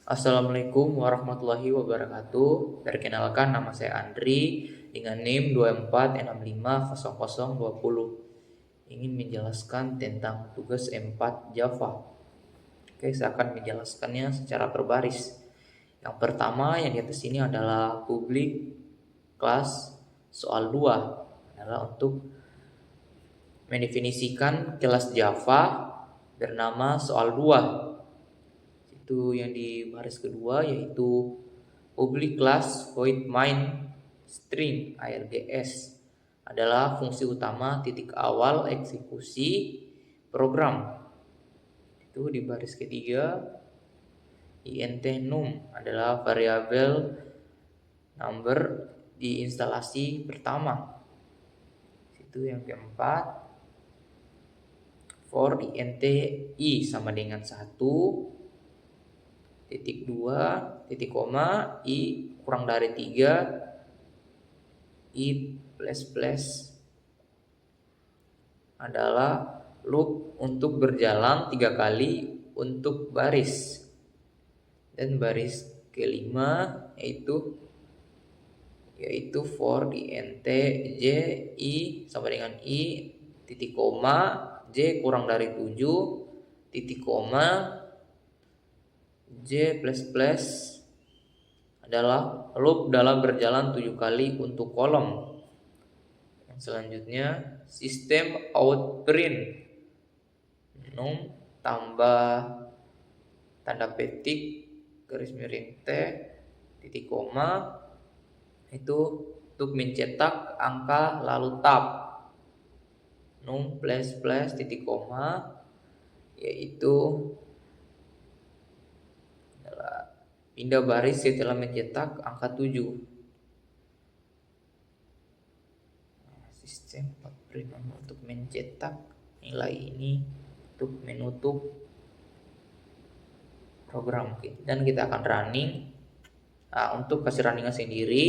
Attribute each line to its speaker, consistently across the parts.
Speaker 1: Assalamualaikum warahmatullahi wabarakatuh. Perkenalkan, nama saya Andri dengan NIM 24650020. Ingin menjelaskan tentang tugas 4 Java. Oke, saya akan menjelaskannya secara berbaris. Yang pertama yang di atas ini adalah public class. Soal 2 adalah untuk mendefinisikan kelas Java bernama soal 2. Itu yang di baris kedua, yaitu public class void main string args adalah fungsi utama titik awal eksekusi program. Itu di baris ketiga. Int num adalah variabel number di instalasi pertama. Itu yang keempat. For int I sama dengan 1, titik 2, titik koma, I kurang dari 3, I plus adalah loop untuk berjalan 3 kali untuk baris. Dan baris kelima yaitu for int j I sama dengan I, titik koma, j kurang dari 7, titik koma, J++ adalah loop dalam berjalan 7 kali untuk kolom. Yang selanjutnya, sistem out print num tambah tanda petik garis miring T titik koma, itu untuk mencetak angka lalu tab num plus titik koma, yaitu pindah baris setelah mencetak angka 7. Sistem outprint untuk mencetak nilai ini untuk menutup program. Dan kita akan running. Untuk kasih runningnya sendiri,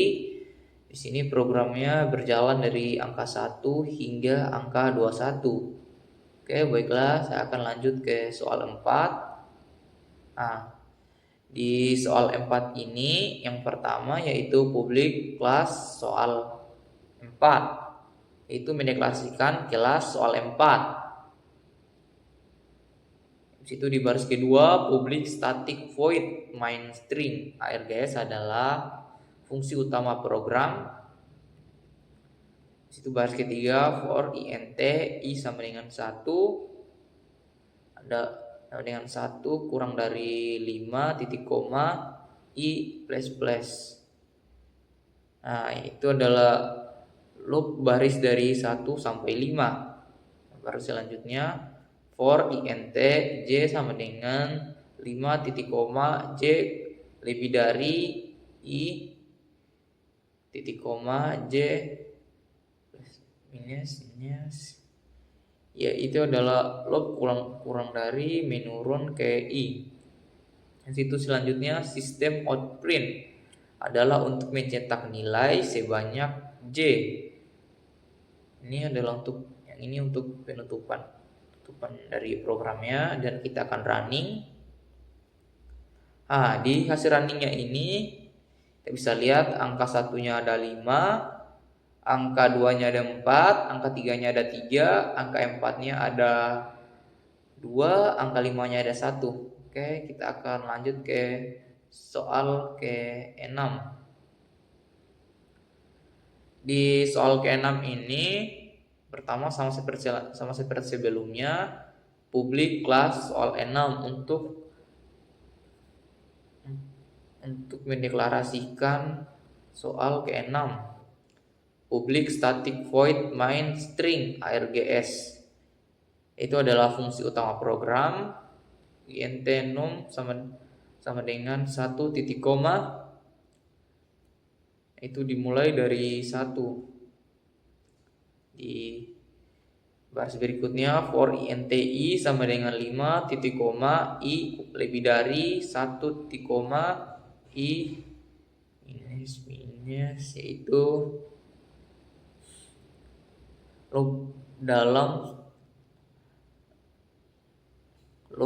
Speaker 1: di sini programnya berjalan dari angka 1 hingga angka 21. Oke, baiklah, saya akan lanjut ke soal 4. Di soal 4 ini yang pertama yaitu public class soal 4, itu mendeklarasikan kelas soal 4. Di situ di baris kedua, public static void main string args adalah fungsi utama program. Di situ baris ketiga, for int I sama dengan 1 ada dengan 1 kurang dari 5, titik koma, I plus. Itu adalah loop baris dari 1 sampai 5. Baris selanjutnya, for int j sama dengan 5, titik koma, j lebih dari I, titik koma, j minus. Ya, itu adalah loop kurang dari menurun ke I. Yang situ selanjutnya, sistem outprint adalah untuk mencetak nilai sebanyak J. Ini adalah untuk penutupan dari programnya, dan kita akan running. Di hasil runningnya ini kita bisa lihat angka 1-nya ada 5, angka 2-nya ada 4, angka 3-nya ada 3, angka 4-nya ada 2, angka 5-nya ada 1. Oke, kita akan lanjut ke soal ke-6. Di soal ke-6 ini pertama sama seperti sebelumnya, public class soal 6 untuk mendeklarasikan soal ke-6. Public static void main string args itu adalah fungsi utama program. Int num sama dengan 1, titik koma, itu dimulai dari 1. Di baris berikutnya, for int I sama dengan 5, titik koma, I lebih dari 1, titik koma, I minus, yaitu loop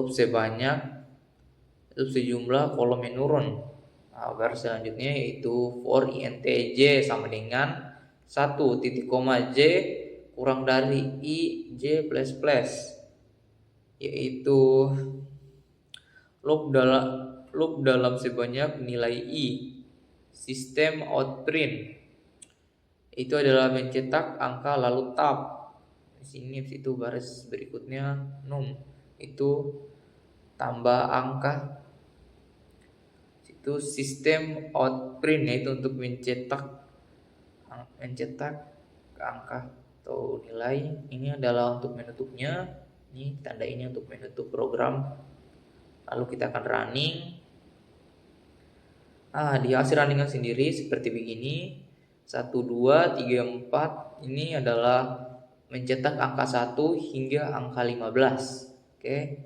Speaker 1: sebanyak itu sejumlah kolom yang nurun. Nah, baris selanjutnya yaitu for int j sama dengan 1 titik koma j kurang dari i j plus plus, yaitu loop dalam sebanyak nilai i. Sistem outprint itu adalah mencetak angka lalu tab. Di sini itu baris berikutnya num itu tambah angka. Itu sistem outprint yaitu untuk mencetak angka atau nilai. Ini adalah untuk menutupnya. Ini tanda ini untuk menutup program. Lalu kita akan running. Di hasil runningan sendiri seperti begini. 1, 2, 3, 4 ini adalah mencetak angka 1 hingga angka 15. Oke.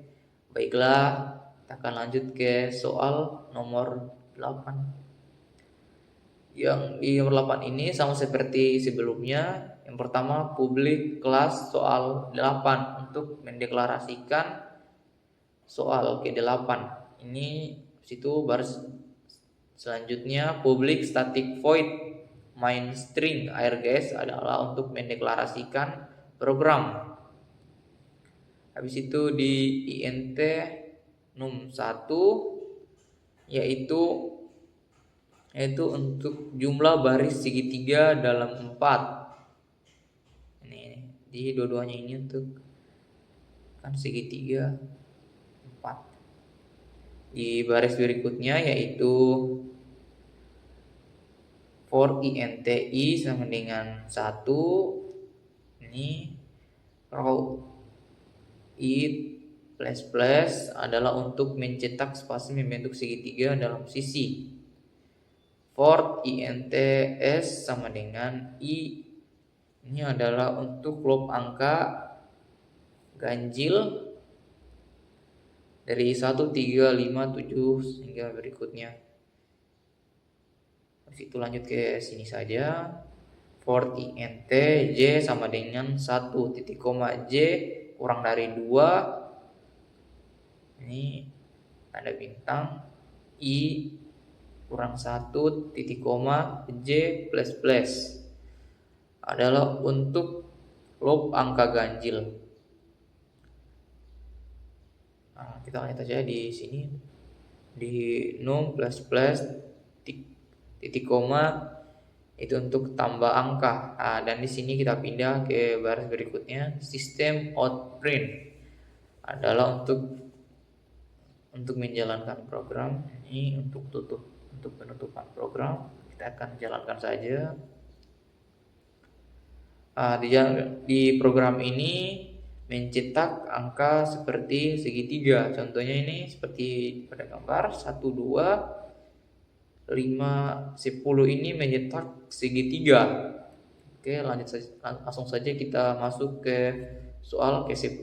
Speaker 1: Baiklah, kita akan lanjut ke soal nomor 8. Yang di nomor 8 ini sama seperti sebelumnya. Yang pertama, publik kelas soal 8 untuk mendeklarasikan soal ke-8. Ini situ baris selanjutnya public static void main string args adalah untuk mendeklarasikan program. Habis itu di int num 1 yaitu untuk jumlah baris segitiga dalam 4. Ini di dua-duanya ini untuk kan segitiga 4. Di baris berikutnya yaitu for int i sama dengan 1. Ini row i plus plus adalah untuk mencetak spasi membentuk segitiga dalam sisi. For int s sama dengan i, ini adalah untuk loop angka ganjil dari 1, 3, 5, 7 hingga berikutnya. Terus itu lanjut ke sini saja. For int j sama dengan 1 titik koma j kurang dari 2. Ini tanda bintang. I kurang 1 titik koma j plus plus adalah untuk loop angka ganjil. Kita lihat aja di sini di num plus plus titik koma itu untuk tambah angka. Dan di sini kita pindah ke baris berikutnya. Sistem outprint adalah untuk menjalankan program. Ini untuk penutupan program. Kita akan jalankan saja. Di program ini mencetak angka seperti segitiga. Contohnya ini seperti pada gambar 1, 2, 5, 10 ini mencetak segitiga. Oke, langsung saja kita masuk ke soal ke-10.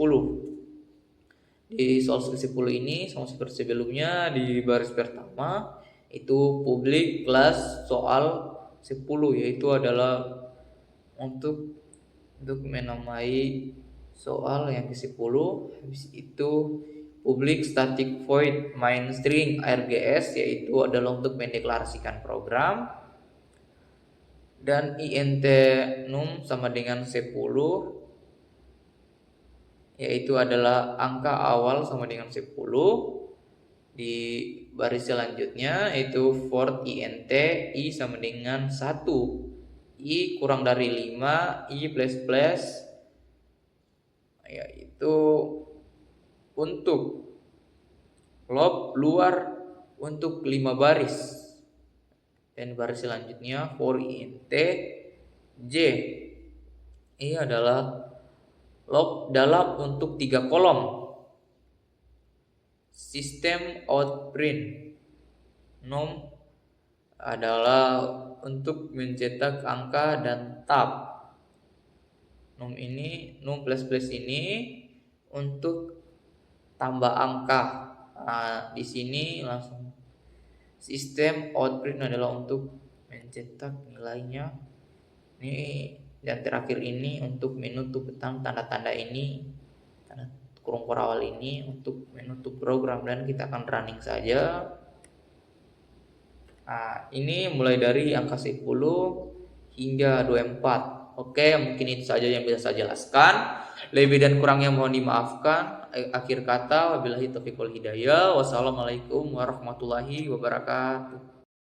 Speaker 1: Di soal ke-10 ini sama seperti sebelumnya, di baris pertama itu publik kelas soal 10, yaitu adalah untuk menamai soal yang ke-10. Habis itu public static void main string args yaitu adalah untuk mendeklarasikan program. Dan int num sama dengan 10 yaitu adalah angka awal sama dengan 10. Di baris selanjutnya yaitu for int i sama dengan 1, i kurang dari 5, i plus plus yaitu untuk loop luar untuk 5 baris. Dan baris selanjutnya for int j ini adalah loop dalam untuk 3 kolom. Sistem outprint num adalah untuk mencetak angka dan tab. Num plus plus ini untuk tambah angka. Di sini langsung sistem outprint adalah untuk mencetak nilainya. Ini dan terakhir ini untuk menutup tanda-tanda ini, tanda kurung per awal ini untuk menutup program dan kita akan running saja. Nah, ini mulai dari angka 10 hingga 24. Oke, mungkin itu saja yang bisa saya jelaskan. Lebih dan kurangnya mohon dimaafkan. Akhir kata, wabillahi taufiq wal hidayah. Wassalamualaikum warahmatullahi wabarakatuh.